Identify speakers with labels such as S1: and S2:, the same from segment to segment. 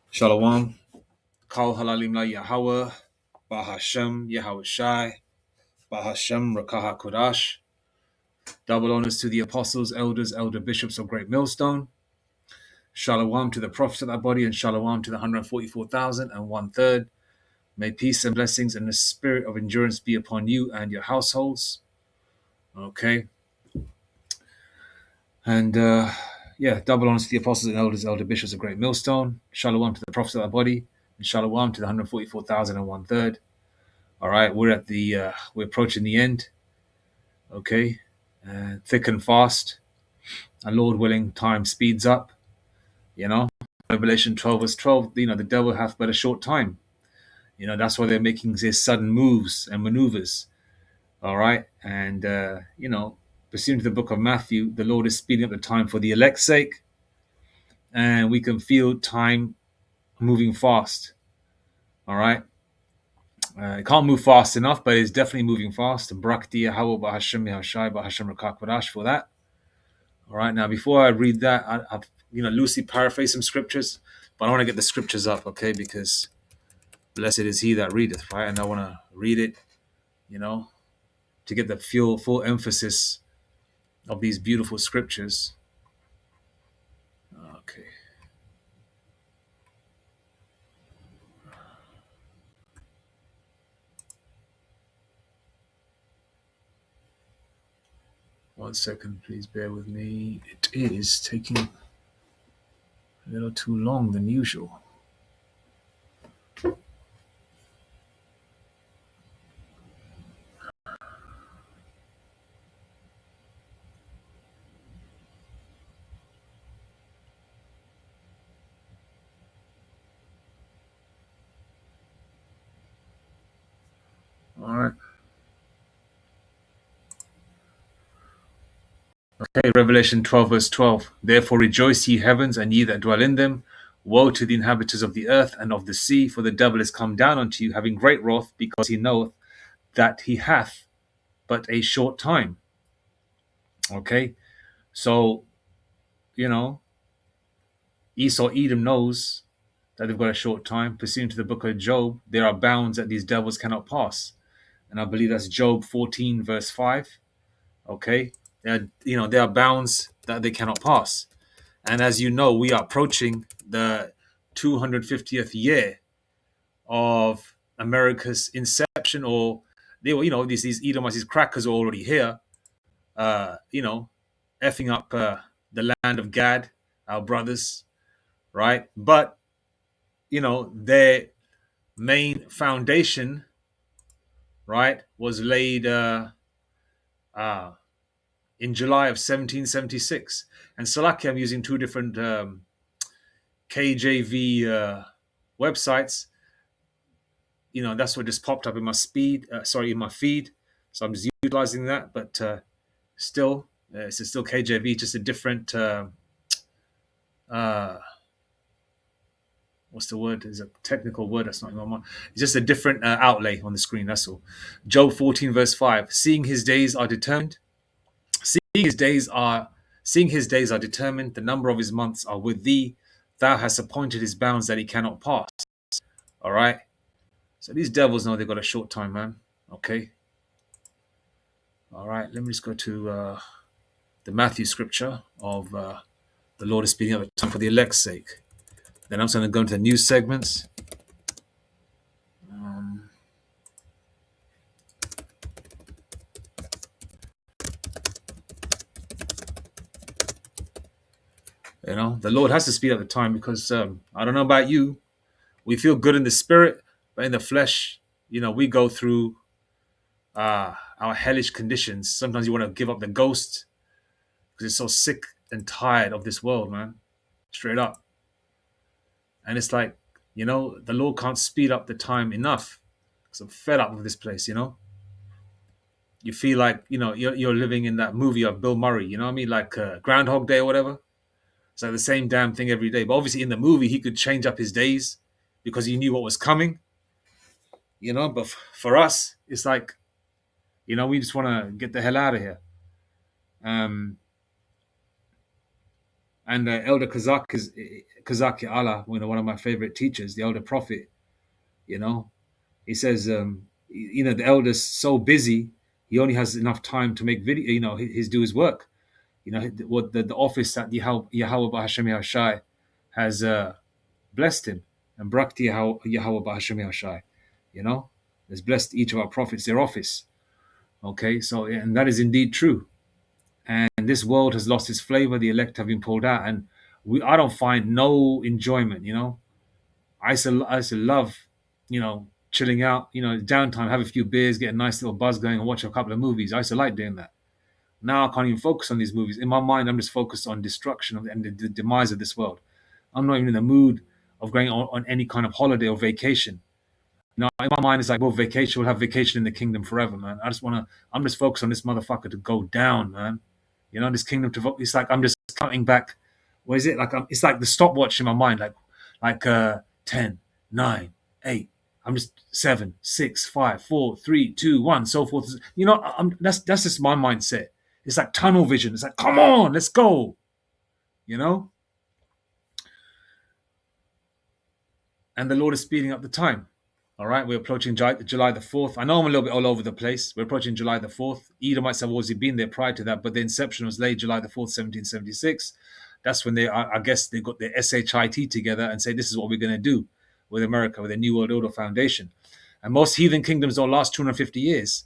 S1: Shalom. Kal halalim la Yahweh. Bahashem Yahweh Shai. Bahashem Rakaha Kodash. Double honors to the apostles, elders, elder bishops of Great Millstone. Shalom to the prophets of that body, and shalom to the 144,000 and 1/3. May peace and blessings and the spirit of endurance be upon you and your households. Okay. And double honors to the apostles and elders, elder bishops of Great Millstone. Shalom to the prophets of that body, and shalom to the 144,000 and 1/3. All right, we're approaching the end. Okay, thick and fast, and Lord willing, time speeds up. Revelation 12 verse 12. The devil hath but a short time. That's why they're making these sudden moves and maneuvers. All right, and pursuant to the book of Matthew, the Lord is speeding up the time for the elect's sake, and we can feel time moving fast. All right. It can't move fast enough, but it's definitely moving fast. Brakti Yahweh Bahashem Yahshai Bahashem Rakak for that. All right. Now, before I read that, I've loosely paraphrased some scriptures, but I want to get the scriptures up, okay? Because blessed is he that readeth, right? And I want to read it, to get the full emphasis of these beautiful scriptures. Okay. One second, please bear with me. It is taking a little too long than usual. All right. Okay, Revelation 12 verse 12. Therefore rejoice ye heavens, and ye that dwell in them. Woe to the inhabitants of the earth and of the sea, for the devil is come down unto you, having great wrath, because he knoweth that he hath but a short time. Okay, so, Esau, Edom knows that they've got a short time. Pursuant to the book of Job, there are bounds that these devils cannot pass. And I believe that's Job 14 verse 5. Okay, there are bounds that they cannot pass. And as you know, we are approaching the 250th year of America's inception, or they were, these Edomites, these crackers are already here, effing up the land of Gad, our brothers, right? But, their main foundation, right, was laid in July of 1776. And Salaki, I'm using two different KJV websites. That's what just popped up in my in my feed. So I'm just utilizing that, but still, it's still KJV, just a different. What's the word? It's a technical word that's not in my mind. It's just a different outlay on the screen. That's all. Job 14 verse 5. Seeing his days are determined. Seeing his days are determined. The number of his months are with thee. Thou hast appointed his bounds that he cannot pass. All right. So these devils know they've got a short time, man. Okay. All right. Let me just go to the Matthew scripture of the Lord is speeding up the time for the elect's sake. Then I'm just going to go into the news segments. The Lord has to speed up the time because I don't know about you. We feel good in the spirit, but in the flesh, we go through our hellish conditions. Sometimes you want to give up the ghost because you're so sick and tired of this world, man. Straight up. And it's like, the Lord can't speed up the time enough because I'm fed up with this place, You feel like, you're living in that movie of Bill Murray, you know what I mean? Like Groundhog Day or whatever. It's like the same damn thing every day. But obviously in the movie, he could change up his days because he knew what was coming, But for us, it's like, we just want to get the hell out of here. And Elder Kazak Allah, one of my favorite teachers, the Elder Prophet, you know, he says, the elder's so busy, he only has enough time to make video, his do his work. What the office that Yahweh Hashem Yahshai has blessed him, and Brakti Yahweh Hashem Yahshai, has blessed each of our prophets their office. Okay, so and that is indeed true. And this world has lost its flavor. The elect have been pulled out, and I don't find no enjoyment. I used to love, chilling out, downtime, have a few beers, get a nice little buzz going, and watch a couple of movies. I used to like doing that. Now I can't even focus on these movies. In my mind, I'm just focused on destruction and the demise of this world. I'm not even in the mood of going on any kind of holiday or vacation. In my mind, it's like, well, vacation, we'll have vacation in the kingdom forever, man. I'm just focused on this motherfucker to go down, man. This kingdom it's like I'm just counting back. What is it? It's like the stopwatch in my mind, like 10, 9, 8. I'm just 7, 6, 5, 4, 3, 2, 1, so forth. That's just my mindset. It's like tunnel vision. It's like, come on, let's go. And the Lord is speeding up the time. All right, we're approaching July the 4th. I know I'm a little bit all over the place. We're approaching July the 4th. Edomites have always been there prior to that, but the inception was late July the 4th, 1776. That's when I guess they got their SHIT together and say, this is what we're going to do with America, with the New World Order Foundation. And most heathen kingdoms don't last 250 years.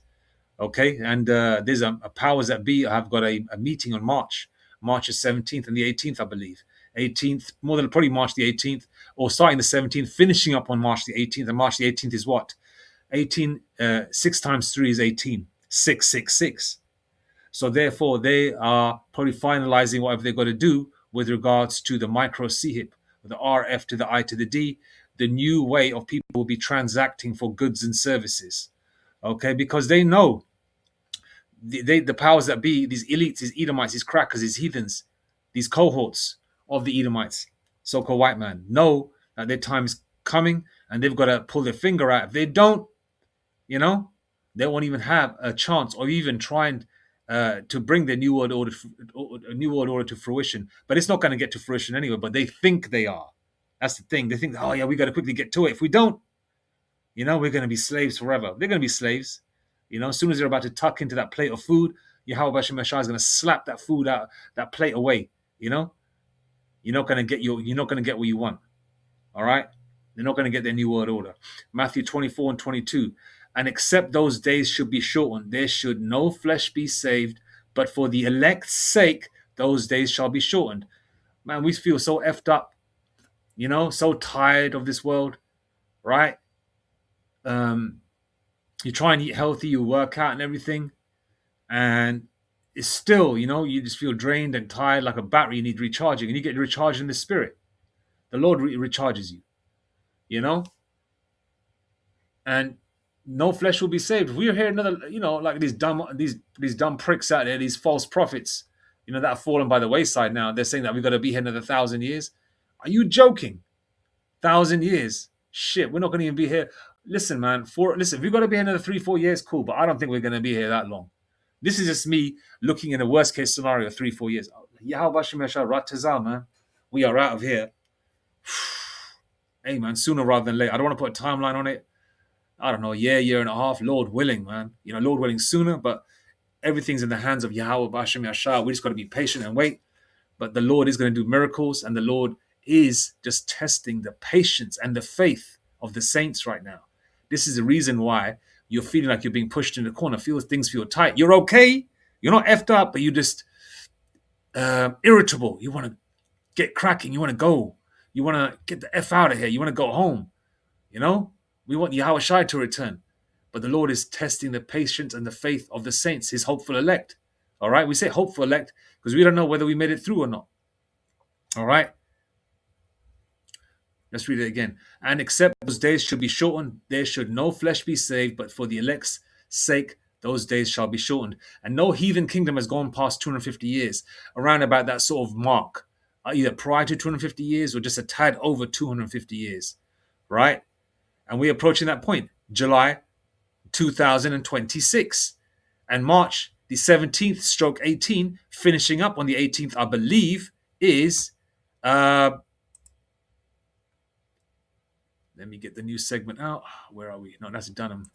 S1: Okay, and there's a powers that be have got a meeting on March the 17th and the 18th, I believe. 18th, more than probably March the 18th, or starting the 17th, finishing up on March the 18th. And March the 18th is what? 18, 6 times 3 is 18. 666. So therefore, they are probably finalizing whatever they've got to do with regards to the micro CHIP, the RF to the I to the D, the new way of people will be transacting for goods and services. Okay, because they know the powers that be, these elites, these Edomites, these crackers, these heathens, these cohorts of the Edomites, so-called white man, know that their time is coming and they've got to pull their finger out. If they don't, they won't even have a chance or even trying to bring their new world order to fruition. But it's not going to get to fruition anyway. But they think they are. That's the thing. They think, oh yeah, we got to quickly get to it. If we don't, we're going to be slaves forever. They're going to be slaves. As soon as they're about to tuck into that plate of food, Yahweh Hashem Mashah is going to slap that food out, that plate away. You're not going to get what you want. All right? They're not going to get their new world order. Matthew 24 and 22. And except those days should be shortened, there should no flesh be saved, but for the elect's sake, those days shall be shortened. Man, we feel so effed up, so tired of this world, right? You try and eat healthy, you work out and everything, and it's still, you just feel drained and tired like a battery. You need recharging, and you get recharged in the spirit. The Lord recharges you, and no flesh will be saved. If we hear another, like these dumb pricks out there, these false prophets, that have fallen by the wayside now. They're saying that we've got to be here another 1,000 years. Are you joking? 1,000 years? Shit, we're not going to even be here. Listen, man, if we've got to be here another 3-4 years, cool, but I don't think we're going to be here that long. This is just me looking in a worst case scenario, 3-4 years. Man, we are out of here. Hey, man, sooner rather than later. I don't want to put a timeline on it. I don't know, year and a half, Lord willing, man. Lord willing sooner, but everything's in the hands of Yahweh Hashem Yahshua. We just got to be patient and wait. But the Lord is going to do miracles, and the Lord is just testing the patience and the faith of the saints right now. This is the reason why you're feeling like you're being pushed in the corner. Things feel tight. You're okay. You're not effed up, but you're just irritable. You want to get cracking. You want to go. You want to get the F out of here. You want to go home. We want Yahweh Shai to return. But the Lord is testing the patience and the faith of the saints, his hopeful elect. All right? We say hopeful elect because we don't know whether we made it through or not. All right? Let's read it again. And except those days should be shortened, there should no flesh be saved, but for the elect's sake, those days shall be shortened. And no heathen kingdom has gone past 250 years, around about that sort of mark, either prior to 250 years or just a tad over 250 years, right? And we're approaching that point, July 2026. And March the 17th stroke 18, finishing up on the 18th, I believe, is, let me get the new segment out. Where are we? No, that's Dunham.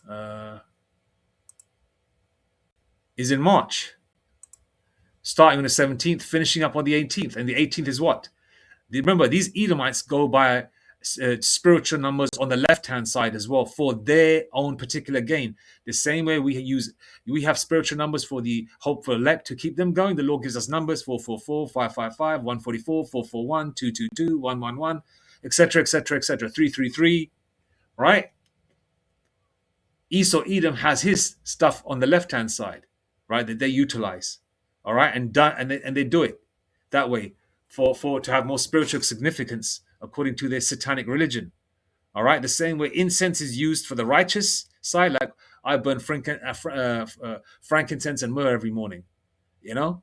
S1: Is in March, starting on the 17th, finishing up on the 18th. And the 18th is what? Remember, these Edomites go by spiritual numbers on the left-hand side as well for their own particular gain. The same way we have spiritual numbers for the hopeful elect to keep them going. The Lord gives us numbers 444, 555, 144, 441, 222, 111, etc., etc., etc., 333, right? Esau Edom has his stuff on the left hand side, right, that they utilize, all right, and they do it that way for to have more spiritual significance according to their satanic religion, all right. The same way incense is used for the righteous side, like I burn frankincense and myrrh every morning, you know,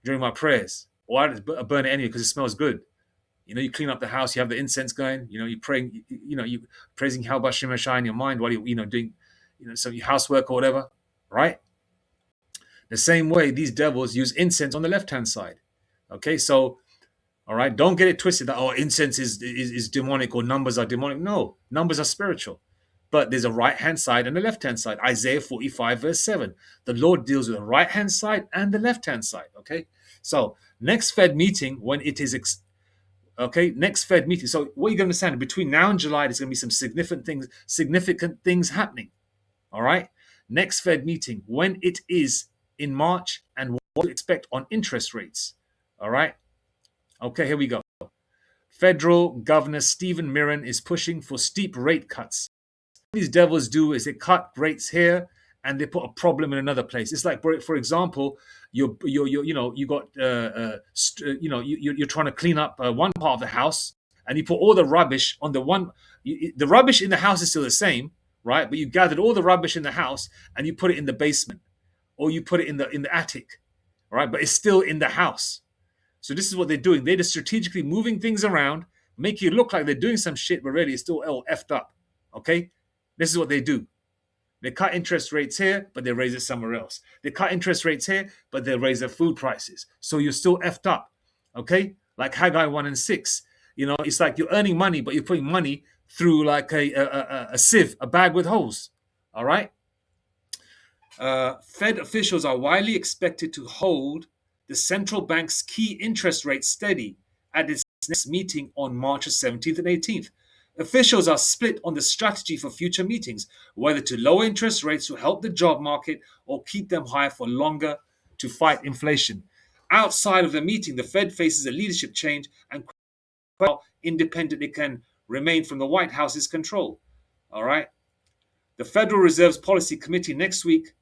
S1: during my prayers, or I burn it anyway because it smells good. You know, you clean up the house, you have the incense going. You know, you praying. You praising Halbashim Shai in your mind while you doing, some housework or whatever, right? The same way these devils use incense on the left hand side. Okay, so all right, don't get it twisted that incense is demonic or numbers are demonic. No, numbers are spiritual, but there's a right hand side and a left hand side. Isaiah 45 verse 7. The Lord deals with the right hand side and the left hand side. Okay, so next Fed meeting when it is. Okay, next Fed meeting. So what you're going to understand between now and July, there's going to be some significant things happening. All right. Next Fed meeting when it is in March and what to expect on interest rates. All right. Okay, here we go. Federal Governor Stephen Mirren is pushing for steep rate cuts. What these devils do is they cut rates here and they put a problem in another place. It's like, for example, you got you're trying to clean up one part of the house, and you put all the rubbish on the one. The rubbish in the house is still the same, right? But you gathered all the rubbish in the house and you put it in the basement, or you put it in the attic, right? But it's still in the house. So this is what they're doing. They're just strategically moving things around, make you look like they're doing some shit, but really it's still all effed up. Okay, this is what they do. They cut interest rates here, but they raise it somewhere else. They cut interest rates here, but they raise their food prices. So you're still effed up. Okay? Like Haggai 1 and 6. It's like you're earning money, but you're putting money through like a sieve, a bag with holes. All right? Fed officials are widely expected to hold the central bank's key interest rate steady at its next meeting on March 17th and 18th. Officials are split on the strategy for future meetings, whether to lower interest rates to help the job market or keep them higher for longer to fight inflation. Outside of the meeting, the Fed faces a leadership change and how independent it can remain from the White House's control. All right. The Federal Reserve's Policy Committee next week,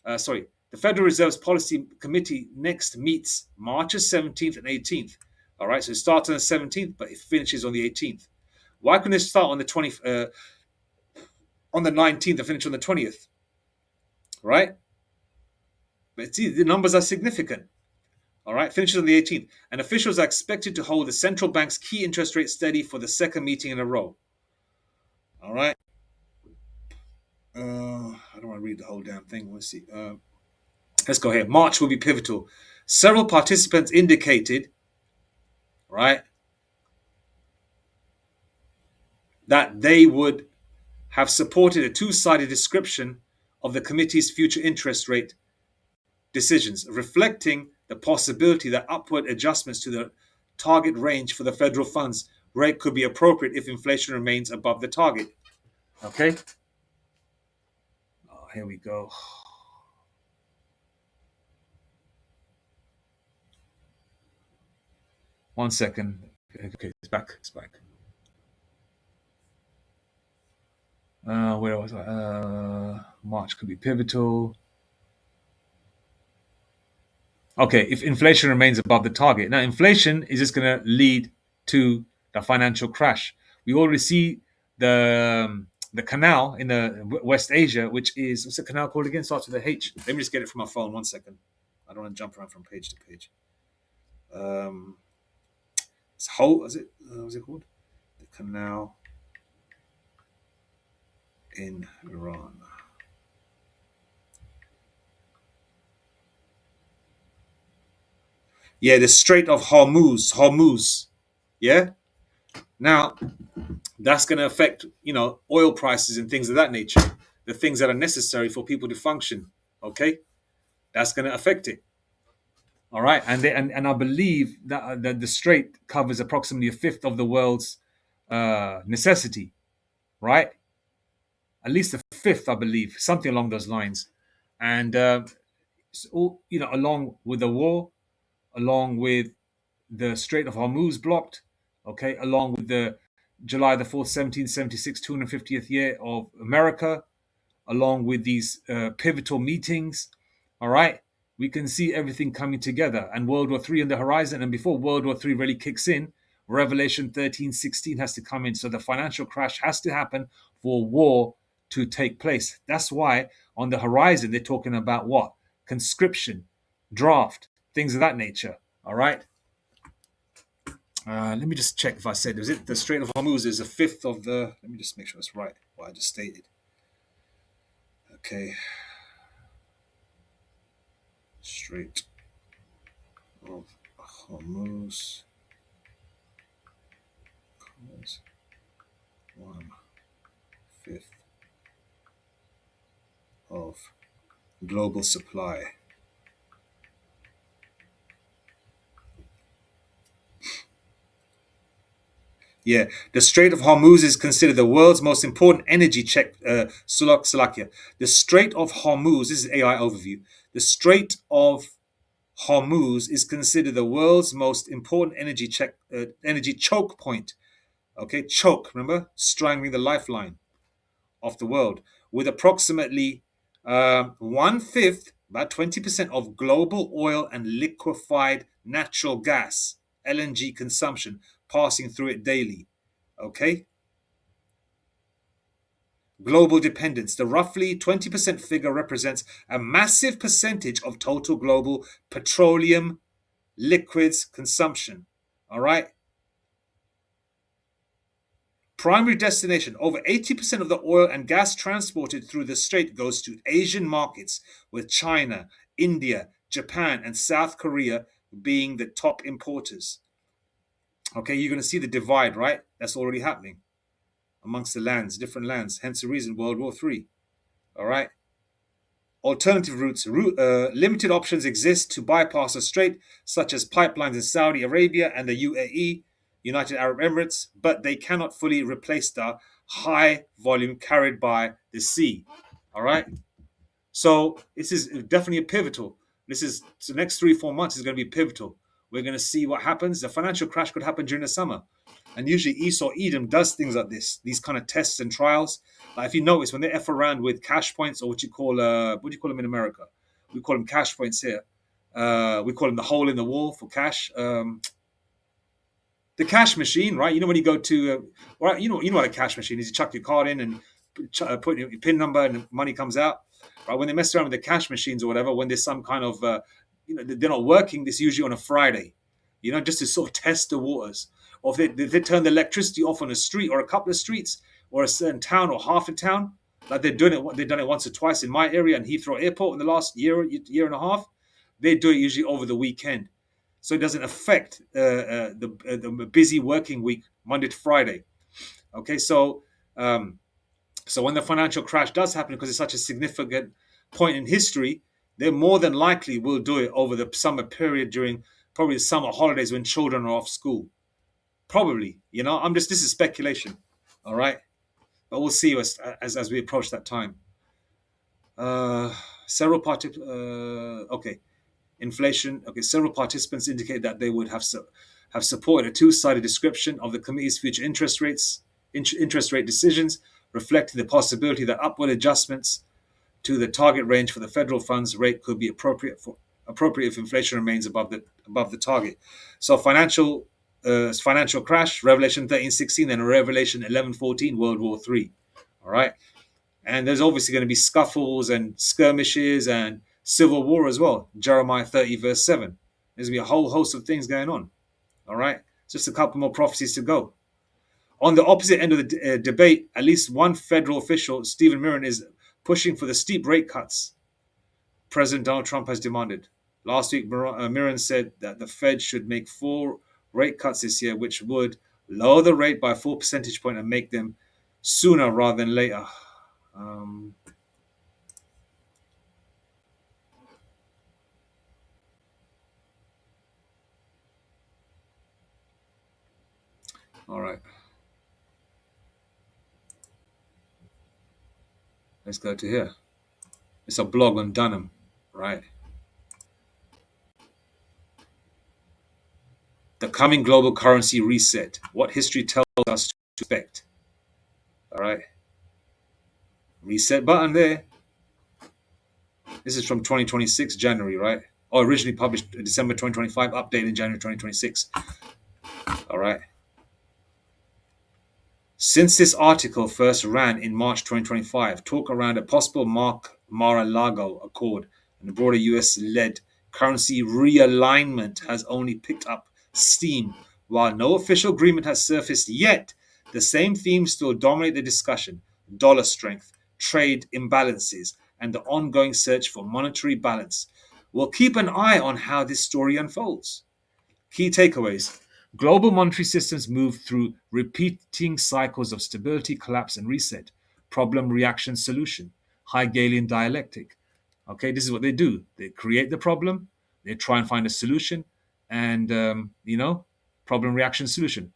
S1: the Federal Reserve's Policy Committee next meets March 17th and 18th. All right. So it starts on the 17th, but it finishes on the 18th. Why couldn't it start on the 19th and finish on the 20th? Right? But see, the numbers are significant. All right, finishes on the 18th. And officials are expected to hold the central bank's key interest rate steady for the second meeting in a row. All right. I don't want to read the whole damn thing. Let's see. Let's go ahead. March will be pivotal. Several participants indicated, right, that they would have supported a two-sided description of the committee's future interest rate decisions, reflecting the possibility that upward adjustments to the target range for the federal funds rate could be appropriate if inflation remains above the target. Okay. Oh, here we go. One second. Okay, it's back. It's back. Where was I? March could be pivotal. Okay, if inflation remains above the target. Now, inflation is just going to lead to the financial crash. We already see the canal in the West Asia, which is, what's the canal called again? Starts with a H. Let me just get it from my phone. 1 second. I don't want to jump around from page to page. It's what's it called? The canal in Iran. Yeah, the Strait of Hormuz. Hormuz. Yeah. Now that's going to affect, oil prices and things of that nature, the things that are necessary for people to function. Okay, that's going to affect it. All right, and I believe that the strait covers approximately a fifth of the world's necessity. Right, at least a fifth, I believe, something along those lines. And along with the war, along with the Strait of Hormuz blocked, okay, along with the July the 4th, 1776, 250th year of America, along with these pivotal meetings, all right, we can see everything coming together and World War III on the horizon. And before World War III really kicks in, Revelation 13:16 has to come in. So the financial crash has to happen for war to take place. That's why on the horizon, they're talking about what? Conscription, draft, things of that nature. All right. Let me just check if I said, was it the Strait of Hormuz is a fifth of the, let me just make sure it's right, what I just stated. Okay. Strait of Hormuz is 1/5 of global supply. Yeah, the Strait of Hormuz is considered the world's most important energy check. Slovakia. The Strait of Hormuz, this is AI overview. The Strait of Hormuz is considered the world's most important energy choke point. Okay, choke, remember? Strangling the lifeline of the world, with approximately 1/5, about 20% of global oil and liquefied natural gas, LNG consumption passing through it daily. Okay? Global dependence. The roughly 20% figure represents a massive percentage of total global petroleum liquids consumption. All right? Primary destination. Over 80% of the oil and gas transported through the strait goes to Asian markets, with China, India, Japan, and South Korea being the top importers. Okay, you're going to see the divide, right? That's already happening amongst the lands, different lands. Hence the reason World War III. All right. Alternative routes. Limited options exist to bypass the strait, such as pipelines in Saudi Arabia and the UAE, United Arab Emirates, but they cannot fully replace the high volume carried by the sea. All right. So this is definitely a pivotal. This is the next 3-4 months is going to be pivotal. We're going to see what happens. The financial crash could happen during the summer, and usually Esau Edom does things like this, these kind of tests and trials. Like if you notice, when they f around with cash points, or what do you call them in America? We call them cash points here. We call them the hole in the wall for cash. The cash machine, right? You know when you go to, right? You know what a cash machine is. You chuck your card in and put your PIN number, and the money comes out. Right? When they mess around with the cash machines or whatever, when there's some kind of, they're not working. This usually on a Friday, just to sort of test the waters. Or if they turn the electricity off on a street or a couple of streets or a certain town or half a town, like they've done it once or twice in my area and Heathrow Airport in the last year and a half. They do it usually over the weekend, so it doesn't affect the busy working week, Monday to Friday. Okay, so when the financial crash does happen, because it's such a significant point in history, they more than likely will do it over the summer period during probably the summer holidays when children are off school. Probably, this is speculation, all right? But we'll see as we approach that time. Several party, okay. Inflation. Okay, several participants indicate that they would have supported a two-sided description of the committee's future interest rate decisions, reflecting the possibility that upward adjustments to the target range for the federal funds rate could be appropriate if inflation remains above the target. So financial crash, Revelation 13:16, and Revelation 11:14, World War III. All right. And there's obviously going to be scuffles and skirmishes and civil war as well. Jeremiah 30, verse 7. There's going to be a whole host of things going on. All right. Just a couple more prophecies to go. On the opposite end of the debate, at least one federal official, Stephen Mirren, is pushing for the steep rate cuts President Donald Trump has demanded. Last week, Miran said that the Fed should make 4 rate cuts this year, which would lower the rate by a full percentage point and make them sooner rather than later. Um, all right, let's go to here. It's a blog on Dunham, right? The coming global currency reset. What history tells us to expect. All right, reset button there. This is from 2026 January, right? Or originally published December 2025, updated in January 2026. All right. Since this article first ran in March 2025, talk around a possible Mar-a-Lago Accord and the broader US-led currency realignment has only picked up steam. While no official agreement has surfaced yet, the same themes still dominate the discussion: dollar strength, trade imbalances, and the ongoing search for monetary balance. We'll keep an eye on how this story unfolds. Key takeaways: global monetary systems move through repeating cycles of stability, collapse, and reset. Problem, reaction, solution. Hegelian dialectic. Okay, this is what they do. They create the problem, they try and find a solution, and problem, reaction, solution.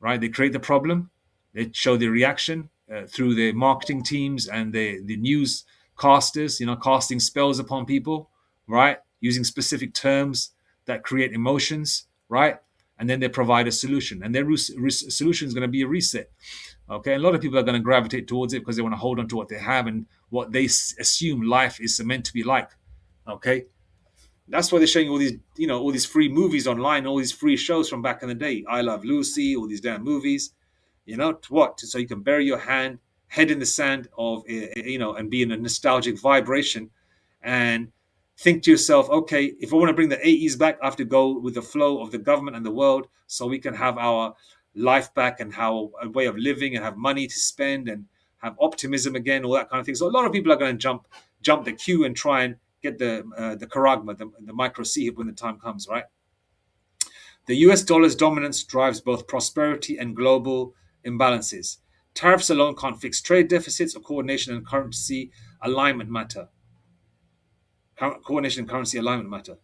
S1: Right? They create the problem, they show the reaction through the marketing teams and the news casters. Casting spells upon people. Right? Using specific terms that create emotions. Right? And then they provide a solution, and their solution is going to be a reset. Okay, and a lot of people are going to gravitate towards it because they want to hold on to what they have and what they assume life is meant to be like. Okay, that's why they're showing all these, all these free movies online, all these free shows from back in the day. I Love Lucy, all these damn movies. To what? So you can bury your head in the sand of, and be in a nostalgic vibration, and think to yourself, okay, if I want to bring the 80s back, I have to go with the flow of the government and the world, so we can have our life back and how a way of living and have money to spend and have optimism again, all that kind of thing. So a lot of people are going to jump the queue and try and get the charagma, the micro C when the time comes, right? The US dollar's dominance drives both prosperity and global imbalances. Tariffs alone can't fix trade deficits, or coordination and currency alignment matter. Coordination and currency alignment matter.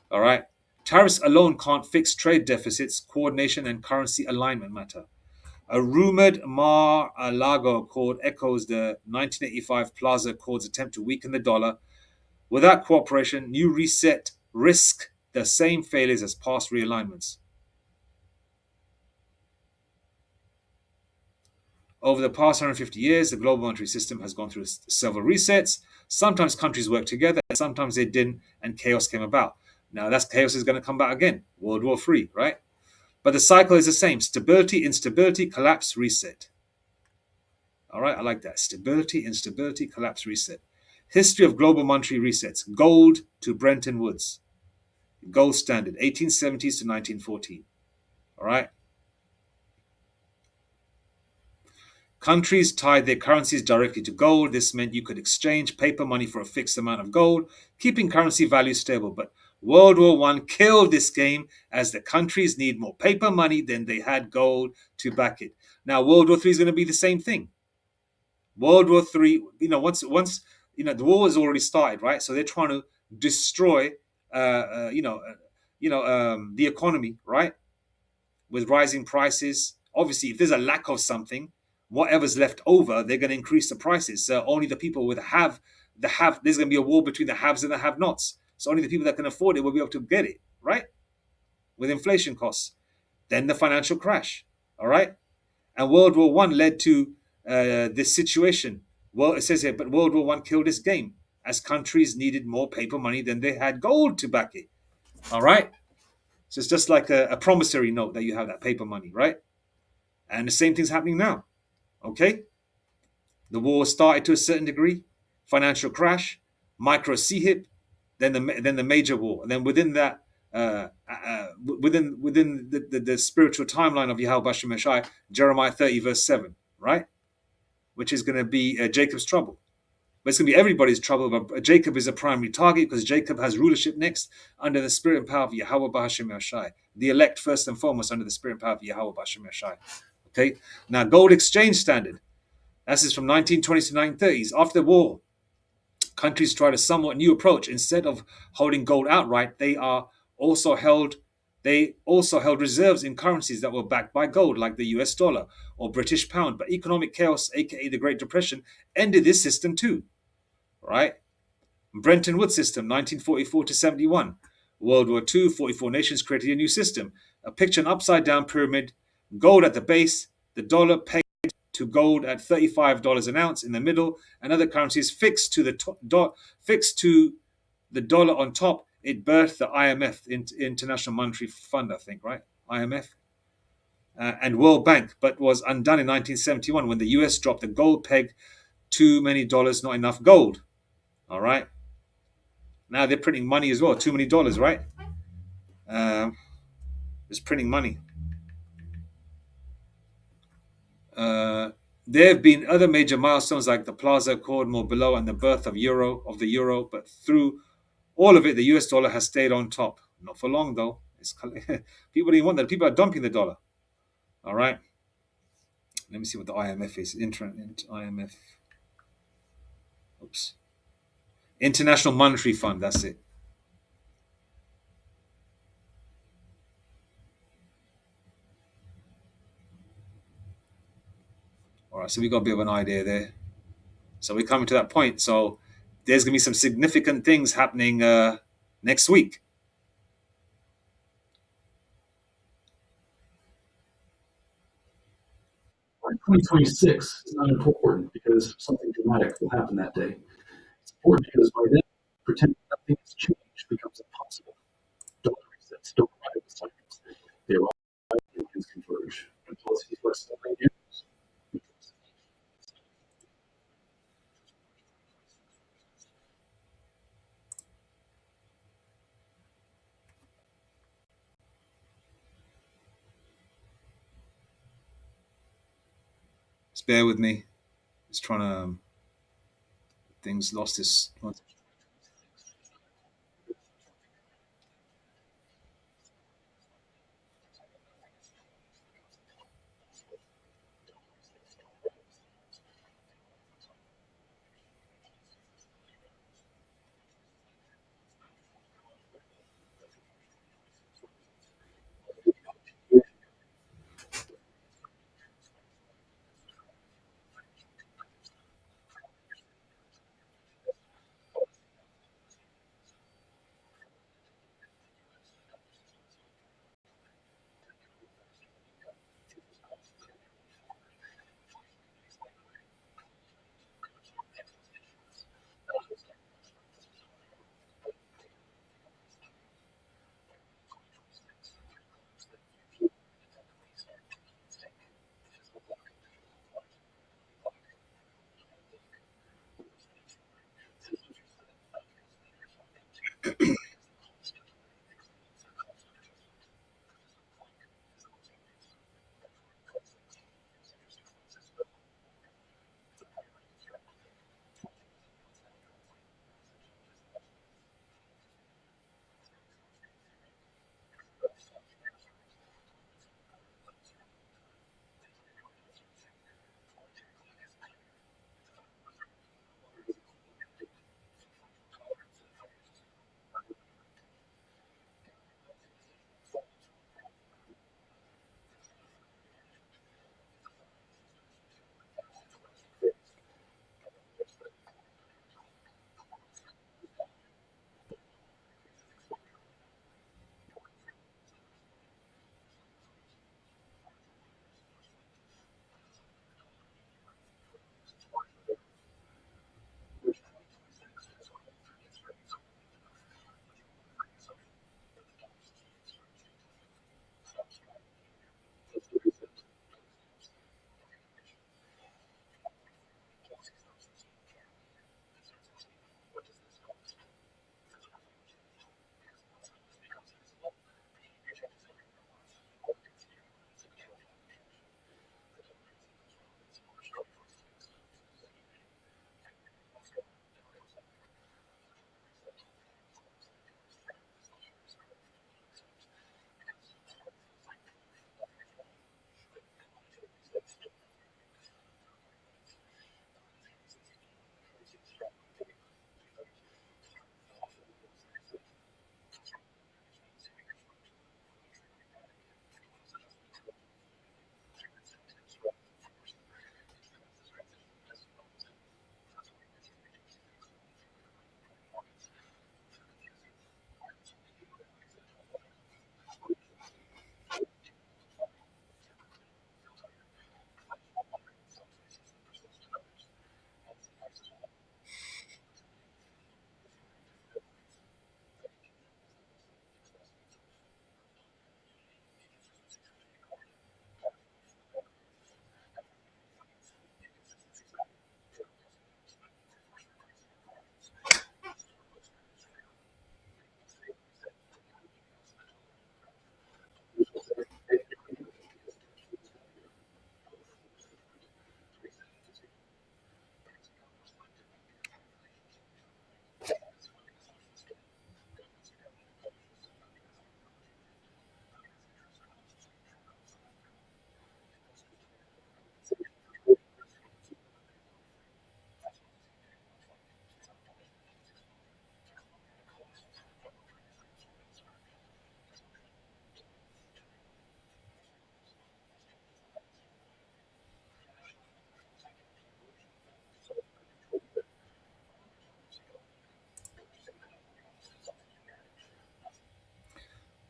S1: All right. Tariffs alone can't fix trade deficits. Coordination and currency alignment matter. A rumored Mar-a-Lago Accord echoes the 1985 Plaza Accord's attempt to weaken the dollar. Without cooperation, new reset risk the same failures as past realignments. Over the past 150 years, the global monetary system has gone through several resets. Sometimes countries worked together, and sometimes they didn't, and chaos came about. Now, that chaos is going to come back again. World War III, right? But the cycle is the same: stability, instability, collapse, reset. All right, I like that. Stability, instability, collapse, reset. History of global monetary resets. Gold to Bretton Woods. Gold standard, 1870s to 1914. All right. Countries tied their currencies directly to gold. This meant you could exchange paper money for a fixed amount of gold, keeping currency value stable. But World War One killed this game, as the countries need more paper money than they had gold to back it. Now, World War Three is going to be the same thing. World War Three, once the war has already started, right? So they're trying to destroy, the economy, right? With rising prices. Obviously, if there's a lack of something, whatever's left over, they're going to increase the prices. So only the people with there's going to be a war between the haves and the have-nots. So only the people that can afford it will be able to get it, right? With inflation costs. Then the financial crash, all right? And World War One led to this situation. Well, it says here, but World War One killed this game, as countries needed more paper money than they had gold to back it, all right? So it's just like a promissory note that you have that paper money, right? And the same thing's happening now. Okay? The war started to a certain degree, financial crash, micro CHIP, then the major war, and then within that, within the spiritual timeline of Yahweh Bashar Meshai, Jeremiah 30 verse 7, right? Which is going to be Jacob's trouble. But it's going to be everybody's trouble. But Jacob is a primary target because Jacob has rulership next under the spirit and power of Yahweh Bahashem Yashai. The elect first and foremost under the spirit and power of Yahweh Bahashem Yashai. Okay. Now, gold exchange standard. This is from 1920s to 1930s. After the war, countries tried a somewhat new approach. Instead of holding gold outright, also held they also held reserves in currencies that were backed by gold, like the US dollar or British pound. But economic chaos, aka the Great Depression, ended this system too. Right? Bretton Woods system, 1944 to 71. World War II, 44 nations created a new system. A picture an upside down pyramid, gold at the base, the dollar pegged to gold at $35 an ounce in the middle, and other currencies fixed to the dollar on top. It birthed the IMF, International Monetary Fund, I think, right? IMF. And World Bank, but was undone in 1971 when the US dropped the gold peg. Too many dollars, not enough gold. All right. Now they're printing money as well. Too many dollars, right? It's printing money. There have been other major milestones like the Plaza Accord more below and the birth of the euro. But through all of it, the US dollar has stayed on top. Not for long though. People didn't want that. People are dumping the dollar. All right. Let me see what the IMF is. IMF. Oops. International Monetary Fund. That's it. All right. So we got a bit of an idea there. So we're coming to that point. So there's going to be some significant things happening next week.
S2: 2026 is not important because something dramatic will happen that day. It's important because by then, pretending nothing has changed becomes impossible. Don't resets, don't rival cycles. They arrive and things converge. When policies less than years.
S1: Just bear with me. Just trying to things lost this.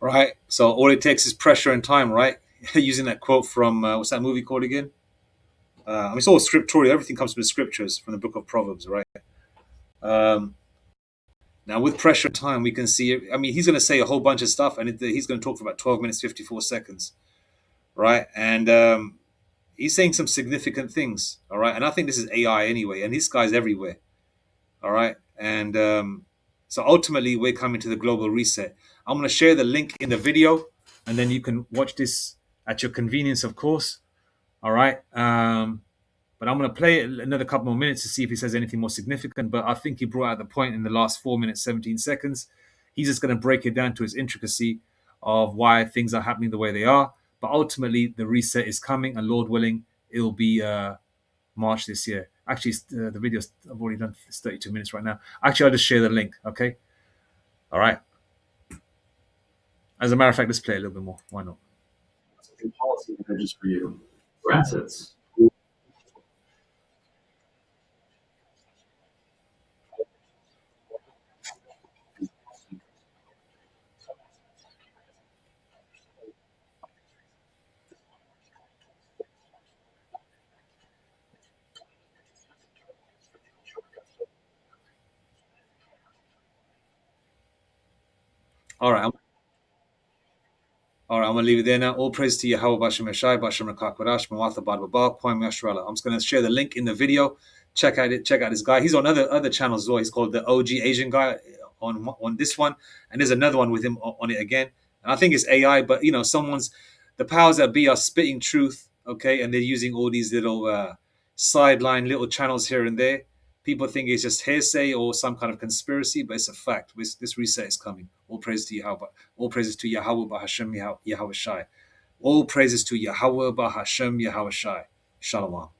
S1: right? So all it takes is pressure and time, right? Using that quote from what's that movie called again? I mean, it's all scriptural. Everything comes from the scriptures, from the book of Proverbs, right? Um, Now, with pressure and time, we can see. I mean, he's going to say a whole bunch of stuff, and he's going to talk for about 12 minutes, 54 seconds, right? And he's saying some significant things, all right? And I think this is AI anyway, and this guy's everywhere, all right? And so ultimately, we're coming to the global reset. I'm going to share the link in the video, and then you can watch this at your convenience, of course, all right? But I'm going to play it another couple more minutes to see if he says anything more significant. But I think he brought out the point in the last 4 minutes, 17 seconds. He's just going to break it down to its intricacy of why things are happening the way they are. But ultimately, the reset is coming, and Lord willing, it'll be March this year. Actually, the video I've already done. It's 32 minutes right now. Actually, I'll just share the link. Okay. All right. As a matter of fact, let's play a little bit more. Why not?
S2: Something policy manages for you. For assets.
S1: All right. All right, I'm gonna leave it there now. All praise to Yahweh Bashem Yeshai, Bashem Rakakwadash, Mawatha Badbabal, Kwame Yashrala. I'm just gonna share the link in the video. Check out it. Check out this guy. He's on other channels as well. He's called the OG Asian guy on this one, and there's another one with him on it again. And I think it's AI, but someone's the powers that be are spitting truth, okay, and they're using all these little sideline little channels here and there. People think it's just hearsay or some kind of conspiracy, but it's a fact. This reset is coming. All praise to Yahweh. All praises to Yahweh Bahashem Yahweh Shai. All praises to Yahweh Bahashem Yahweh Shai. Shalom.